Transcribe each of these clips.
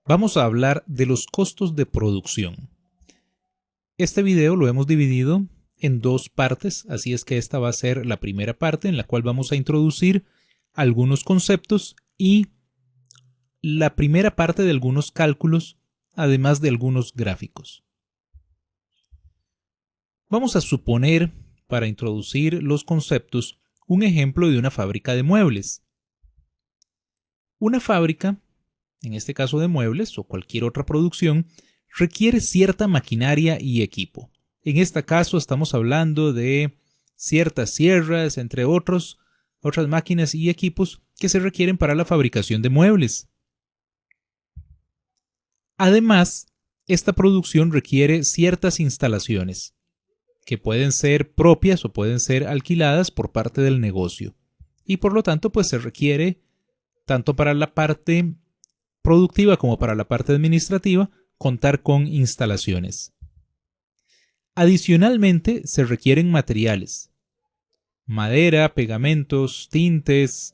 Vamos a hablar de los costos de producción. Este video lo hemos dividido en dos partes, así es que esta va a ser la primera parte en la cual vamos a introducir algunos conceptos y la primera parte de algunos cálculos, además de algunos gráficos. Vamos a suponer, para introducir los conceptos, un ejemplo de una fábrica de muebles. Una fábrica, en este caso de muebles o cualquier otra producción, requiere cierta maquinaria y equipo. En este caso estamos hablando de ciertas sierras, entre otras máquinas y equipos que se requieren para la fabricación de muebles. Además, esta producción requiere ciertas instalaciones que pueden ser propias o pueden ser alquiladas por parte del negocio. Y por lo tanto, pues se requiere, tanto para la parte productiva como para la parte administrativa, contar con instalaciones. Adicionalmente, se requieren materiales: madera, pegamentos, tintes,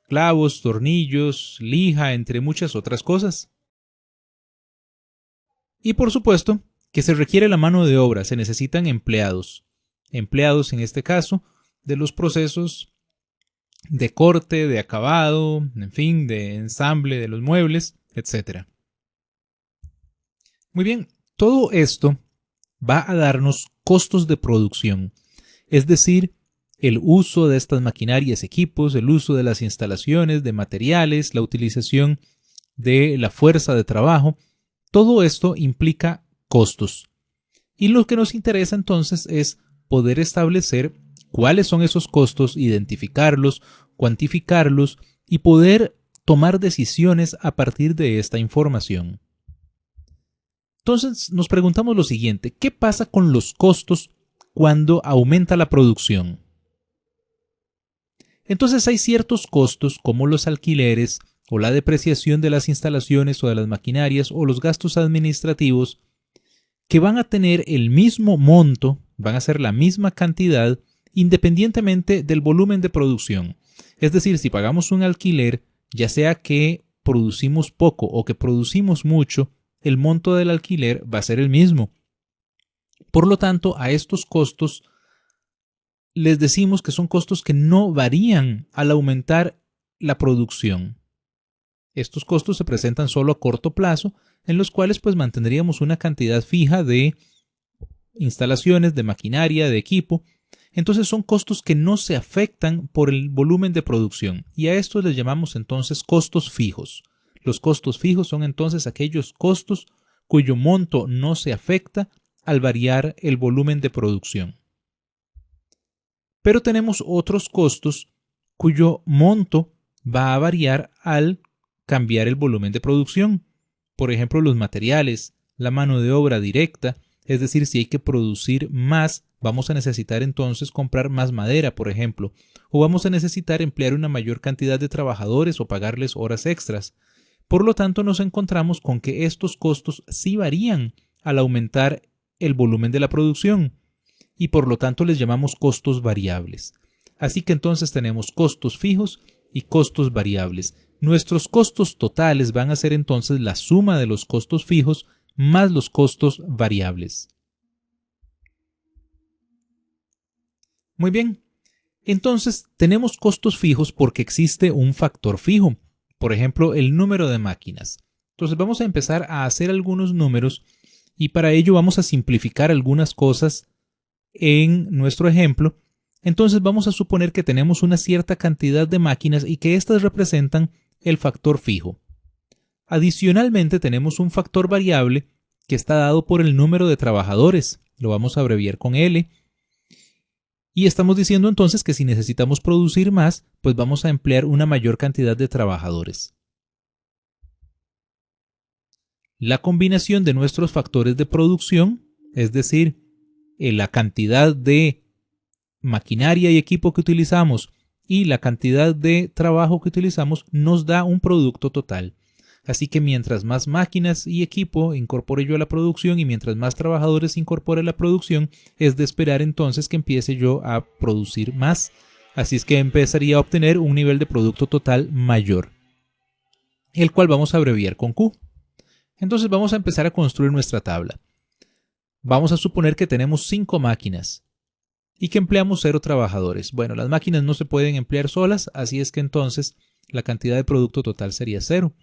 clavos, tornillos, lija, entre muchas otras cosas. Y por supuesto que se requiere la mano de obra, se necesitan empleados en este caso de los procesos de corte, de acabado, en fin, de ensamble de los muebles, etc. Muy bien, todo esto va a darnos costos de producción, es decir, el uso de estas maquinarias, equipos, el uso de las instalaciones, de materiales, la utilización de la fuerza de trabajo. Todo esto implica costos. Y lo que nos interesa entonces es poder establecer cuáles son esos costos, identificarlos, cuantificarlos y poder tomar decisiones a partir de esta información. Entonces nos preguntamos lo siguiente: ¿qué pasa con los costos cuando aumenta la producción? Entonces hay ciertos costos como los alquileres o la depreciación de las instalaciones o de las maquinarias o los gastos administrativos que van a tener el mismo monto, van a ser la misma cantidad independientemente del volumen de producción. Es decir, si pagamos un alquiler, ya sea que producimos poco o que producimos mucho, el monto del alquiler va a ser el mismo. Por lo tanto, a estos costos les decimos que son costos que no varían al aumentar la producción. Estos costos se presentan solo a corto plazo, en los cuales pues mantendríamos una cantidad fija de instalaciones, de maquinaria, de equipo. Entonces son costos que no se afectan por el volumen de producción, y a estos les llamamos entonces costos fijos. Los costos fijos son entonces aquellos costos cuyo monto no se afecta al variar el volumen de producción. Pero tenemos otros costos cuyo monto va a variar al cambiar el volumen de producción. Por ejemplo, los materiales, la mano de obra directa, es decir, si hay que producir más, vamos a necesitar entonces comprar más madera, por ejemplo, o vamos a necesitar emplear una mayor cantidad de trabajadores o pagarles horas extras. Por lo tanto, nos encontramos con que estos costos sí varían al aumentar el volumen de la producción y por lo tanto les llamamos costos variables. Así que entonces tenemos costos fijos y costos variables. Nuestros costos totales van a ser entonces la suma de los costos fijos más los costos variables. Muy bien, entonces tenemos costos fijos porque existe un factor fijo, por ejemplo, el número de máquinas. Entonces vamos a empezar a hacer algunos números y para ello vamos a simplificar algunas cosas en nuestro ejemplo. Entonces vamos a suponer que tenemos una cierta cantidad de máquinas y que éstas representan el factor fijo. Adicionalmente tenemos un factor variable que está dado por el número de trabajadores, lo vamos a abreviar con L, y estamos diciendo entonces que si necesitamos producir más, pues vamos a emplear una mayor cantidad de trabajadores. La combinación de nuestros factores de producción, es decir, la cantidad de maquinaria y equipo que utilizamos y la cantidad de trabajo que utilizamos, nos da un producto total. Así que mientras más máquinas y equipo incorpore yo a la producción y mientras más trabajadores incorpore a la producción, es de esperar entonces que empiece yo a producir más. Así es que empezaría a obtener un nivel de producto total mayor, el cual vamos a abreviar con Q. Entonces vamos a empezar a construir nuestra tabla. Vamos a suponer que tenemos 5 máquinas y que empleamos 0 trabajadores. Bueno, las máquinas no se pueden emplear solas, así es que entonces la cantidad de producto total sería 0.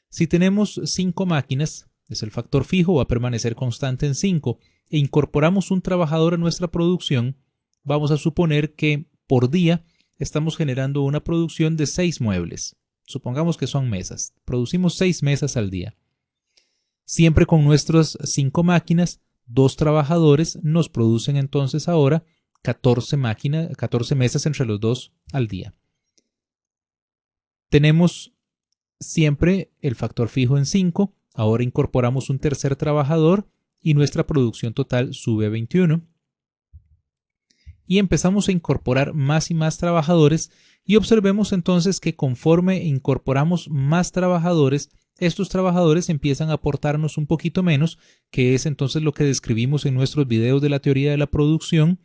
Si tenemos 5 máquinas, es el factor fijo, va a permanecer constante en 5, e incorporamos un trabajador a nuestra producción, vamos a suponer que por día estamos generando una producción de 6 muebles. Supongamos que son mesas. Producimos 6 mesas al día. Siempre con nuestras 5 máquinas, 2 trabajadores nos producen entonces ahora 14 mesas entre los dos al día. Tenemos siempre el factor fijo en 5. Ahora incorporamos un tercer trabajador y nuestra producción total sube a 21. Y empezamos a incorporar más y más trabajadores y observemos entonces que conforme incorporamos más trabajadores, estos trabajadores empiezan a aportarnos un poquito menos, que es entonces lo que describimos en nuestros videos de la teoría de la producción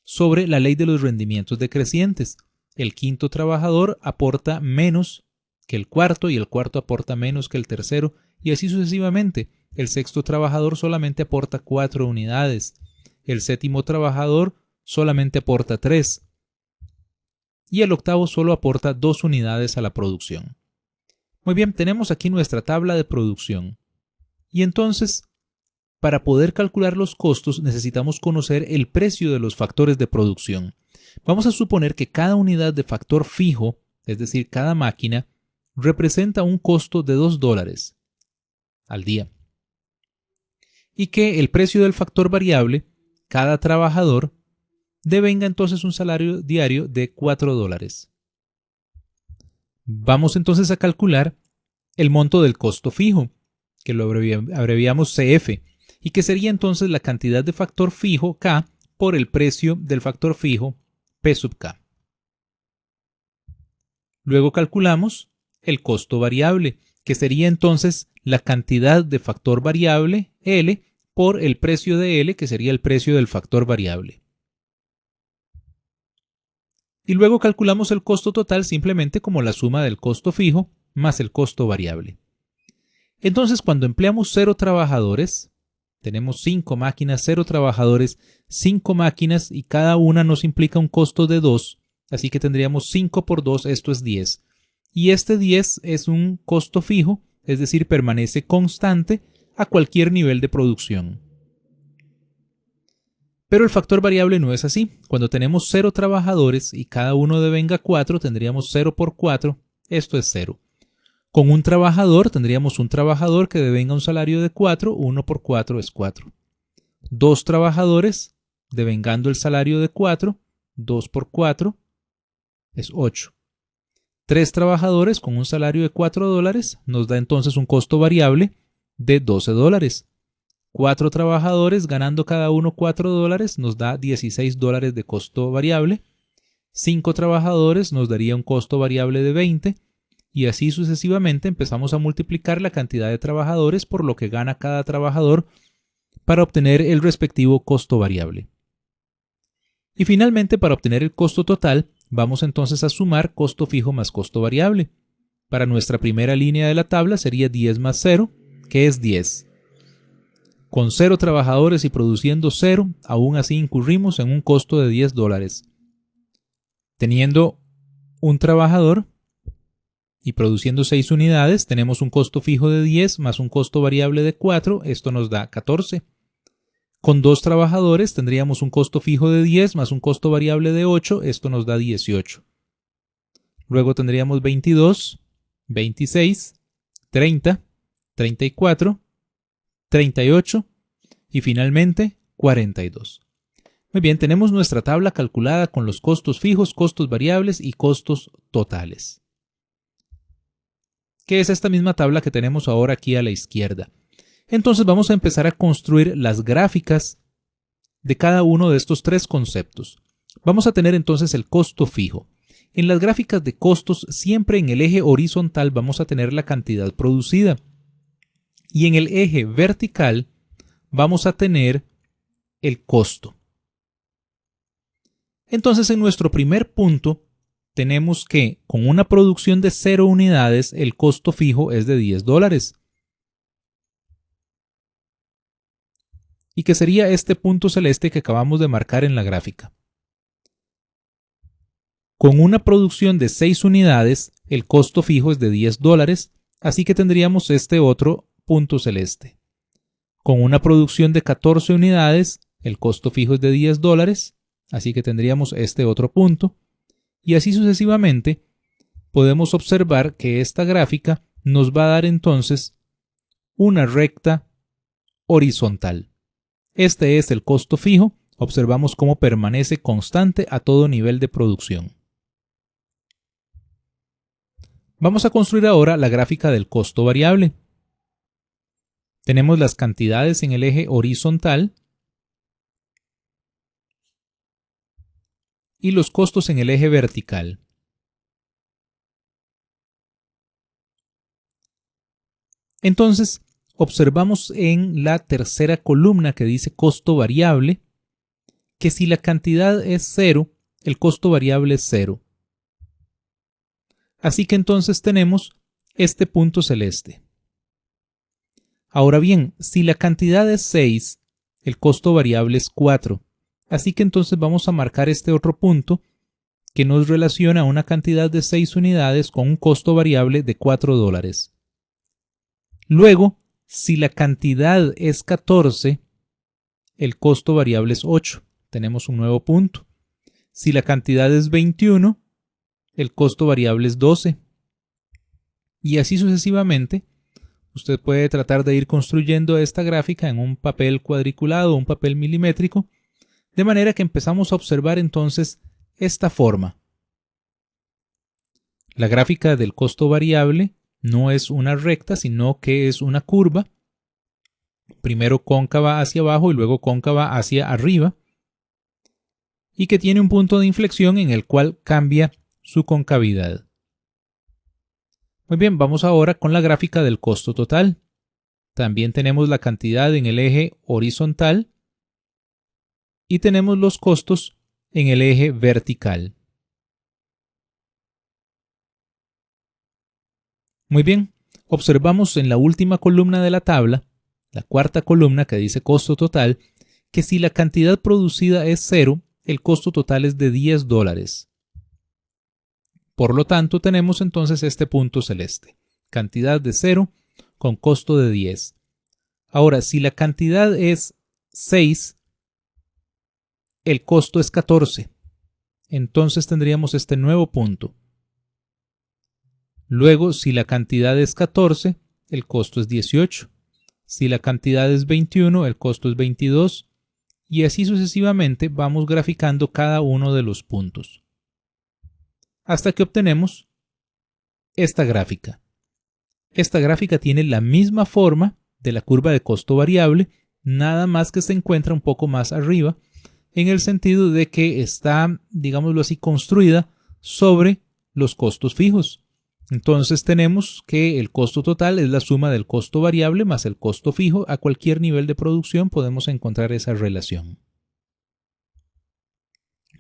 sobre la ley de los rendimientos decrecientes. El quinto trabajador aporta menos que el cuarto y el cuarto aporta menos que el tercero y así sucesivamente. El sexto trabajador solamente aporta 4 unidades. El séptimo trabajador solamente aporta 3. Y el octavo solo aporta 2 unidades a la producción. Muy bien, tenemos aquí nuestra tabla de producción. Y entonces, para poder calcular los costos necesitamos conocer el precio de los factores de producción. Vamos a suponer que cada unidad de factor fijo, es decir, cada máquina, representa un costo de $2 al día. Y que el precio del factor variable, cada trabajador, devenga entonces un salario diario de $4. Vamos entonces a calcular el monto del costo fijo, que lo abreviamos CF, y que sería entonces la cantidad de factor fijo K por el precio del factor fijo P sub K. Luego calculamos el costo variable, que sería entonces la cantidad de factor variable L por el precio de L, que sería el precio del factor variable. Y luego calculamos el costo total simplemente como la suma del costo fijo más el costo variable. Entonces, cuando empleamos 0 trabajadores, tenemos 5 máquinas, 0 trabajadores, 5 máquinas y cada una nos implica un costo de 2, así que tendríamos 5 por 2, esto es 10. Y este 10 es un costo fijo, es decir, permanece constante a cualquier nivel de producción. Pero el factor variable no es así. Cuando tenemos 0 trabajadores y cada uno devenga 4, tendríamos 0 por 4, esto es 0. Con un trabajador tendríamos un trabajador que devenga un salario de 4, 1 por 4 es 4. 2 trabajadores devengando el salario de 4, 2 por 4 es 8. 3 trabajadores con un salario de $4 nos da entonces un costo variable de $12. 4 trabajadores ganando cada uno $4 nos da $16 de costo variable. 5 trabajadores nos daría un costo variable de 20 y así sucesivamente empezamos a multiplicar la cantidad de trabajadores por lo que gana cada trabajador para obtener el respectivo costo variable. Y finalmente, para obtener el costo total, vamos entonces a sumar costo fijo más costo variable. Para nuestra primera línea de la tabla sería 10 más 0, que es 10. Con 0 trabajadores y produciendo 0, aún así incurrimos en un costo de $10. Teniendo un trabajador y produciendo 6 unidades, tenemos un costo fijo de 10 más un costo variable de 4, esto nos da 14. Con 2 trabajadores tendríamos un costo fijo de 10 más un costo variable de 8, esto nos da 18. Luego tendríamos 22, 26, 30, 34, 38 y finalmente 42. Muy bien, tenemos nuestra tabla calculada con los costos fijos, costos variables y costos totales, que es esta misma tabla que tenemos ahora aquí a la izquierda. Entonces vamos a empezar a construir las gráficas de cada uno de estos 3 conceptos. Vamos a tener entonces el costo fijo. En las gráficas de costos, siempre en el eje horizontal vamos a tener la cantidad producida. Y en el eje vertical vamos a tener el costo. Entonces, en nuestro primer punto, tenemos que con una producción de 0 unidades, el costo fijo es de $10. y que sería este punto celeste que acabamos de marcar en la gráfica. Con una producción de 6 unidades, el costo fijo es de $10, así que tendríamos este otro punto celeste. Con una producción de 14 unidades, el costo fijo es de $10, así que tendríamos este otro punto. Y así sucesivamente, podemos observar que esta gráfica nos va a dar entonces una recta horizontal. Este es el costo fijo. Observamos cómo permanece constante a todo nivel de producción. Vamos a construir ahora la gráfica del costo variable. Tenemos las cantidades en el eje horizontal y los costos en el eje vertical. Entonces, observamos en la tercera columna que dice costo variable, que si la cantidad es 0, el costo variable es 0. Así que entonces tenemos este punto celeste. Ahora bien, si la cantidad es 6, el costo variable es 4. Así que entonces vamos a marcar este otro punto que nos relaciona una cantidad de 6 unidades con un costo variable de $4. Luego, si la cantidad es 14, el costo variable es 8. Tenemos un nuevo punto. Si la cantidad es 21, el costo variable es 12. Y así sucesivamente, usted puede tratar de ir construyendo esta gráfica en un papel cuadriculado o un papel milimétrico, de manera que empezamos a observar entonces esta forma. La gráfica del costo variable no es una recta, sino que es una curva, primero cóncava hacia abajo y luego cóncava hacia arriba, y que tiene un punto de inflexión en el cual cambia su concavidad. Muy bien, vamos ahora con la gráfica del costo total. También tenemos la cantidad en el eje horizontal y tenemos los costos en el eje vertical. Muy bien, observamos en la última columna de la tabla, la cuarta columna que dice costo total, que si la cantidad producida es 0, el costo total es de $10. Por lo tanto, tenemos entonces este punto celeste, cantidad de 0 con costo de 10. Ahora, si la cantidad es 6, el costo es 14. Entonces tendríamos este nuevo punto. Luego, si la cantidad es 14, el costo es 18. Si la cantidad es 21, el costo es 22. Y así sucesivamente vamos graficando cada uno de los puntos, hasta que obtenemos esta gráfica. Esta gráfica tiene la misma forma de la curva de costo variable, nada más que se encuentra un poco más arriba, en el sentido de que está, digámoslo así, construida sobre los costos fijos. Entonces tenemos que el costo total es la suma del costo variable más el costo fijo. A cualquier nivel de producción podemos encontrar esa relación.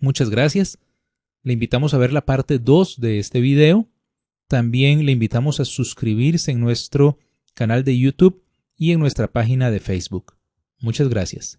Muchas gracias. Le invitamos a ver la parte 2 de este video. También le invitamos a suscribirse en nuestro canal de YouTube y en nuestra página de Facebook. Muchas gracias.